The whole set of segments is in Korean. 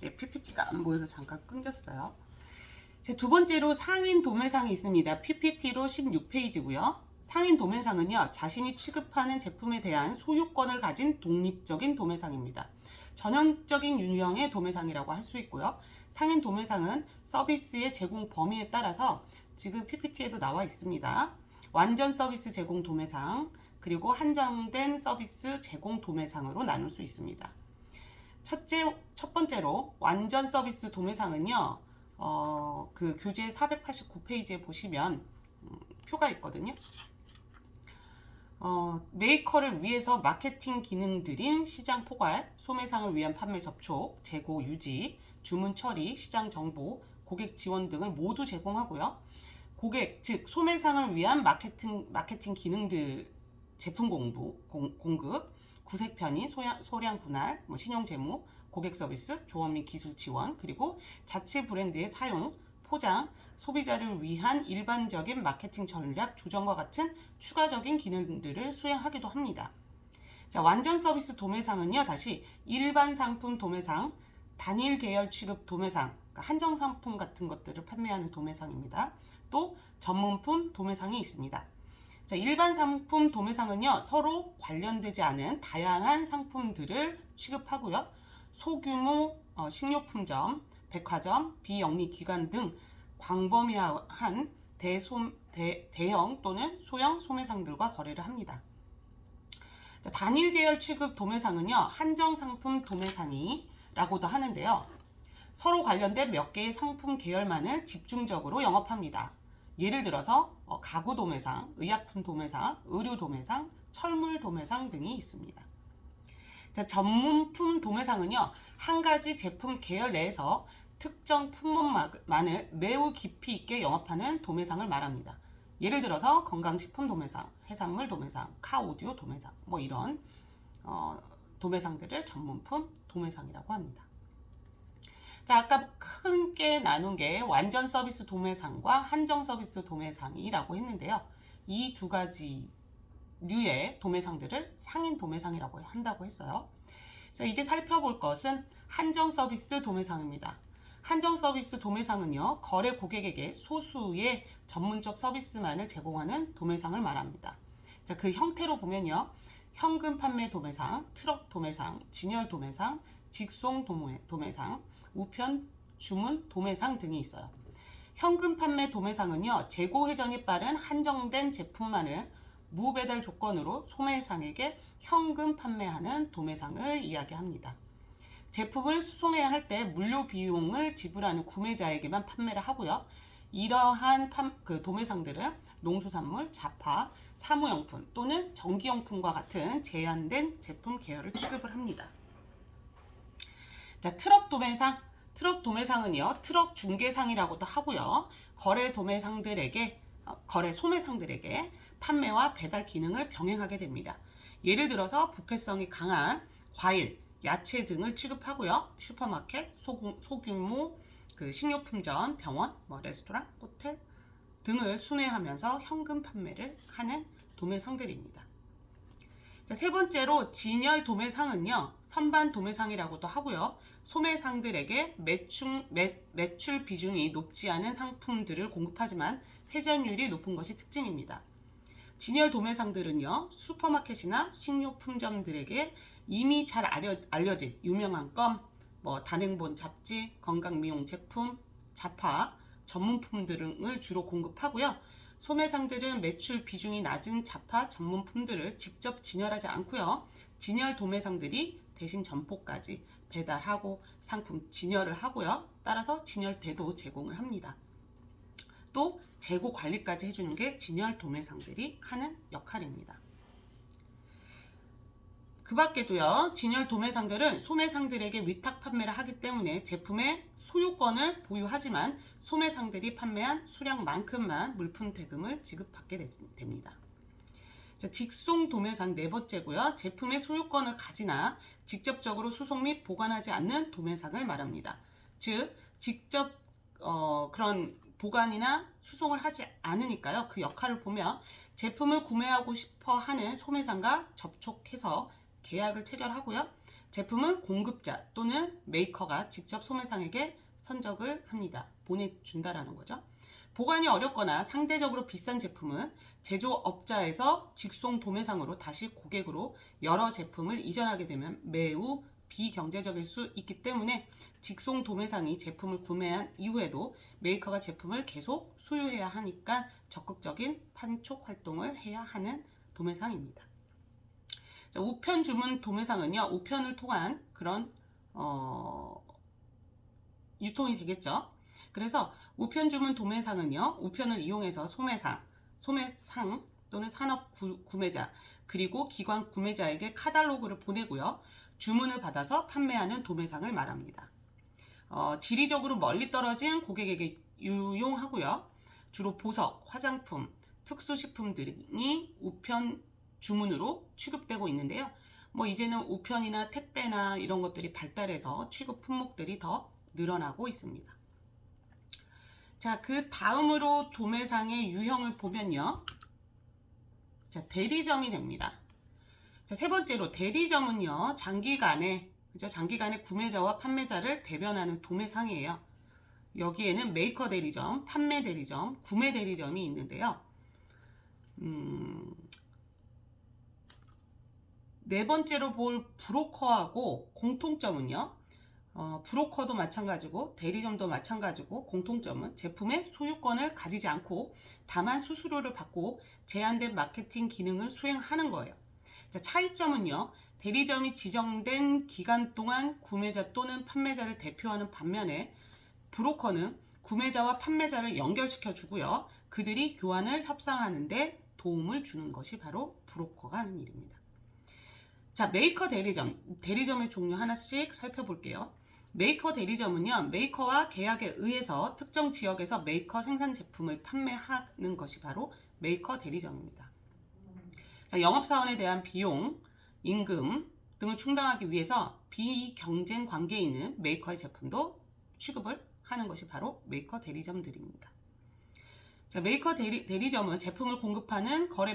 네, PPT가 안 보여서 잠깐 끊겼어요. 두 번째로 상인 도매상이 있습니다. PPT로 16페이지고요. 상인 도매상은요, 자신이 취급하는 제품에 대한 소유권을 가진 독립적인 도매상입니다. 전형적인 유형의 도매상이라고 할 수 있고요. 상인 도매상은 서비스의 제공 범위에 따라서 지금 PPT에도 나와 있습니다. 완전 서비스 제공 도매상, 그리고 한정된 서비스 제공 도매상으로 나눌 수 있습니다. 첫 번째로 완전 서비스 도매상은요, 그 교재 489페이지에 보시면 표가 있거든요. 메이커를 위해서 마케팅 기능들인 시장 포괄, 소매상을 위한 판매 접촉, 재고 유지, 주문 처리, 시장 정보, 고객 지원 등을 모두 제공하고요. 고객, 즉 소매상을 위한 마케팅 기능들 제품 공급, 구색 편의, 소량 분할, 신용 재무, 고객 서비스, 조언 및 기술 지원, 그리고 자체 브랜드의 사용, 포장, 소비자를 위한 일반적인 마케팅 전략 조정과 같은 추가적인 기능들을 수행하기도 합니다. 자, 완전 서비스 도매상은요, 다시 일반 상품 도매상, 단일 계열 취급 도매상, 그러니까 한정 상품 같은 것들을 판매하는 도매상입니다. 또 전문품 도매상이 있습니다. 자, 일반 상품 도매상은요, 서로 관련되지 않은 다양한 상품들을 취급하고요. 소규모 식료품점, 백화점, 비영리기관 등 광범위한 대형 또는 소형 소매상들과 거래를 합니다. 자, 단일 계열 취급 도매상은요, 한정 상품 도매상이라고도 하는데요. 서로 관련된 몇 개의 상품 계열만을 집중적으로 영업합니다. 예를 들어서 가구 도매상, 의약품 도매상, 의류 도매상, 철물 도매상 등이 있습니다. 자, 전문품 도매상은요, 한 가지 제품 계열 내에서 특정 품목만을 매우 깊이 있게 영업하는 도매상을 말합니다. 예를 들어서 건강식품 도매상, 해산물 도매상, 카오디오 도매상, 이런 도매상들을 전문품 도매상이라고 합니다. 자, 아까 크게 나눈 게 완전 서비스 도매상과 한정 서비스 도매상이라고 했는데요. 이 두 가지 류의 도매상들을 상인 도매상이라고 한다고 했어요. 자, 이제 살펴볼 것은 한정 서비스 도매상입니다. 한정 서비스 도매상은요, 거래 고객에게 소수의 전문적 서비스만을 제공하는 도매상을 말합니다. 자, 그 형태로 보면요, 현금 판매 도매상, 트럭 도매상, 진열 도매상, 직송 도매상, 우편 주문 도매상 등이 있어요. 현금 판매 도매상은요, 재고 회전이 빠른 한정된 제품만을 무배달 조건으로 소매상에게 현금 판매하는 도매상을 이야기합니다. 제품을 수송해야 할 때 물류 비용을 지불하는 구매자에게만 판매를 하고요. 이러한 도매상들은 농수산물, 잡화, 사무용품 또는 전기용품과 같은 제한된 제품 계열을 취급을 합니다. 자, 트럭 도매상은요, 트럭 중개상이라고도 하고요. 거래 소매상들에게 판매와 배달 기능을 병행하게 됩니다. 예를 들어서 부패성이 강한 과일, 야채 등을 취급하고요. 슈퍼마켓, 소규모 식료품점, 병원, 레스토랑, 호텔 등을 순회하면서 현금 판매를 하는 도매상들입니다. 자, 세 번째로 진열 도매상은요, 선반 도매상이라고도 하고요. 소매상들에게 매출 비중이 높지 않은 상품들을 공급하지만 회전율이 높은 것이 특징입니다. 진열 도매상들은요, 슈퍼마켓이나 식료품점들에게 이미 잘 알려진 유명한 껌, 단행본 잡지, 건강미용 제품, 잡화, 전문품 등을 주로 공급하고요. 소매상들은 매출 비중이 낮은 잡화 전문품들을 직접 진열하지 않고요. 진열 도매상들이 대신 점포까지 배달하고 상품 진열을 하고요. 따라서 진열대도 제공을 합니다. 또 재고 관리까지 해주는 게 진열 도매상들이 하는 역할입니다. 그 밖에도요, 진열 도매상들은 소매상들에게 위탁 판매를 하기 때문에 제품의 소유권을 보유하지만 소매상들이 판매한 수량만큼만 물품 대금을 지급받게 됩니다. 자, 직송 도매상 네 번째고요. 제품의 소유권을 가지나 직접적으로 수송 및 보관하지 않는 도매상을 말합니다. 즉, 직접 그런 보관이나 수송을 하지 않으니까요. 그 역할을 보며 제품을 구매하고 싶어 하는 소매상과 접촉해서 계약을 체결하고요. 제품은 공급자 또는 메이커가 직접 소매상에게 선적을 합니다. 보내준다라는 거죠. 보관이 어렵거나 상대적으로 비싼 제품은 제조업자에서 직송 도매상으로 다시 고객으로 여러 제품을 이전하게 되면 매우 비경제적일 수 있기 때문에 직송 도매상이 제품을 구매한 이후에도 메이커가 제품을 계속 소유해야 하니까 적극적인 판촉 활동을 해야 하는 도매상입니다. 자, 우편 주문 도매상은요, 우편을 통한 그런 유통이 되겠죠. 그래서 우편 주문 도매상은요, 우편을 이용해서 소매상 또는 산업 구매자 그리고 기관 구매자에게 카탈로그를 보내고요, 주문을 받아서 판매하는 도매상을 말합니다. 지리적으로 멀리 떨어진 고객에게 유용하고요. 주로 보석, 화장품, 특수식품 등이 우편 주문으로 취급되고 있는데요. 이제는 우편이나 택배나 이런 것들이 발달해서 취급 품목들이 더 늘어나고 있습니다. 자, 그 다음으로 도매상의 유형을 보면요. 자, 대리점이 됩니다. 자, 세 번째로 대리점은요, 장기간에 구매자와 판매자를 대변하는 도매상이에요. 여기에는 메이커 대리점, 판매 대리점, 구매 대리점이 있는데요. 네 번째로 볼 브로커하고 공통점은요. 브로커도 마찬가지고 대리점도 마찬가지고 공통점은 제품의 소유권을 가지지 않고 다만 수수료를 받고 제한된 마케팅 기능을 수행하는 거예요. 자, 차이점은요. 대리점이 지정된 기간 동안 구매자 또는 판매자를 대표하는 반면에 브로커는 구매자와 판매자를 연결시켜 주고요. 그들이 교환을 협상하는 데 도움을 주는 것이 바로 브로커가 하는 일입니다. 자, 메이커 대리점의 종류 하나씩 살펴볼게요. 메이커 대리점은요, 메이커와 계약에 의해서 특정 지역에서 메이커 생산 제품을 판매하는 것이 바로 메이커 대리점입니다. 자, 영업사원에 대한 비용, 임금 등을 충당하기 위해서 비경쟁 관계에 있는 메이커의 제품도 취급을 하는 것이 바로 메이커 대리점들입니다. 자, 메이커 대리점은 제품을 공급하는 거래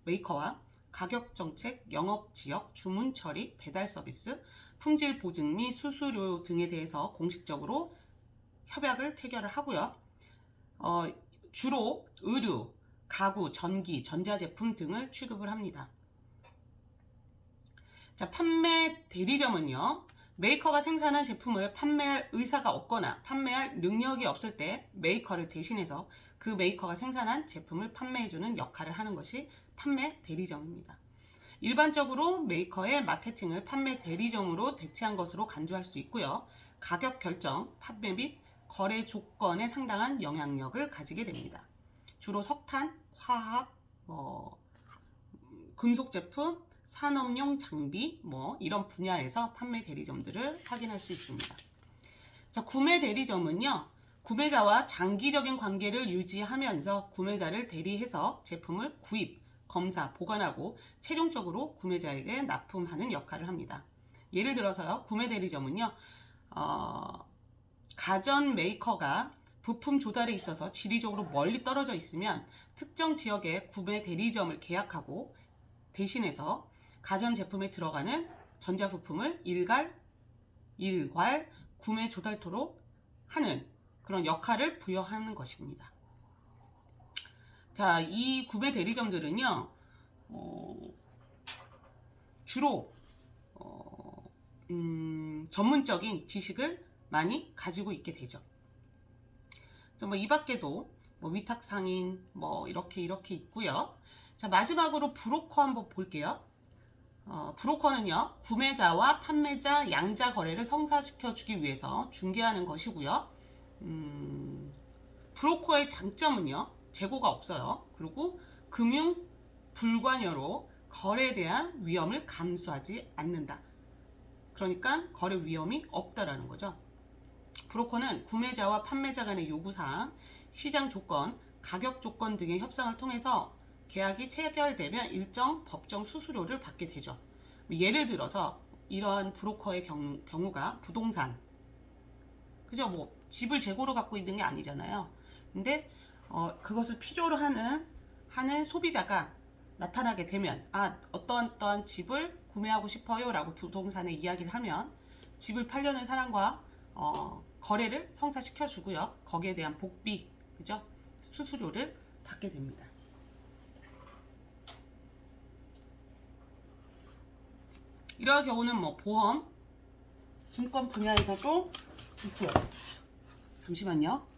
메이커와 가격 정책, 영업 지역, 주문 처리, 배달 서비스, 품질 보증 및 수수료 등에 대해서 공식적으로 협약을 체결을 하고요. 주로 의류, 가구, 전기, 전자제품 등을 취급을 합니다. 자, 판매 대리점은요, 메이커가 생산한 제품을 판매할 의사가 없거나 판매할 능력이 없을 때 메이커를 대신해서 그 메이커가 생산한 제품을 판매해주는 역할을 하는 것이 판매 대리점입니다. 일반적으로 메이커의 마케팅을 판매 대리점으로 대체한 것으로 간주할 수 있고요. 가격 결정, 판매 및 거래 조건에 상당한 영향력을 가지게 됩니다. 주로 석탄, 화학, 금속 제품, 산업용 장비 이런 분야에서 판매 대리점들을 확인할 수 있습니다. 자, 구매 대리점은요, 구매자와 장기적인 관계를 유지하면서 구매자를 대리해서 제품을 구입, 검사, 보관하고 최종적으로 구매자에게 납품하는 역할을 합니다. 예를 들어서요, 구매 대리점은요, 가전 메이커가 부품 조달에 있어서 지리적으로 멀리 떨어져 있으면 특정 지역의 구매 대리점을 계약하고 대신해서 가전제품에 들어가는 전자부품을 일괄 구매 조달토록 하는 그런 역할을 부여하는 것입니다. 자, 이 구매 대리점들은요, 주로 전문적인 지식을 많이 가지고 있게 되죠. 이 밖에도 위탁 상인 이렇게 있고요. 자, 마지막으로 브로커 한번 볼게요. 브로커는요, 구매자와 판매자 양자 거래를 성사시켜 주기 위해서 중개하는 것이고요. 브로커의 장점은요, 재고가 없어요. 그리고 금융 불관여로 거래에 대한 위험을 감수하지 않는다. 그러니까 거래 위험이 없다라는 거죠. 브로커는 구매자와 판매자 간의 요구사항, 시장 조건, 가격 조건 등의 협상을 통해서 계약이 체결되면 일정 법정 수수료를 받게 되죠. 예를 들어서 이러한 브로커의 경우가 부동산, 그죠? 집을 재고로 갖고 있는 게 아니잖아요. 근데 그것을 필요로 하는 소비자가 나타나게 되면 어떠한 집을 구매하고 싶어요 라고 부동산에 이야기를 하면 집을 팔려는 사람과 거래를 성사시켜 주고요. 거기에 대한 복비, 그죠? 수수료를 받게 됩니다. 이러한 경우는 뭐 보험, 증권 분야에서도 있고요. 잠시만요.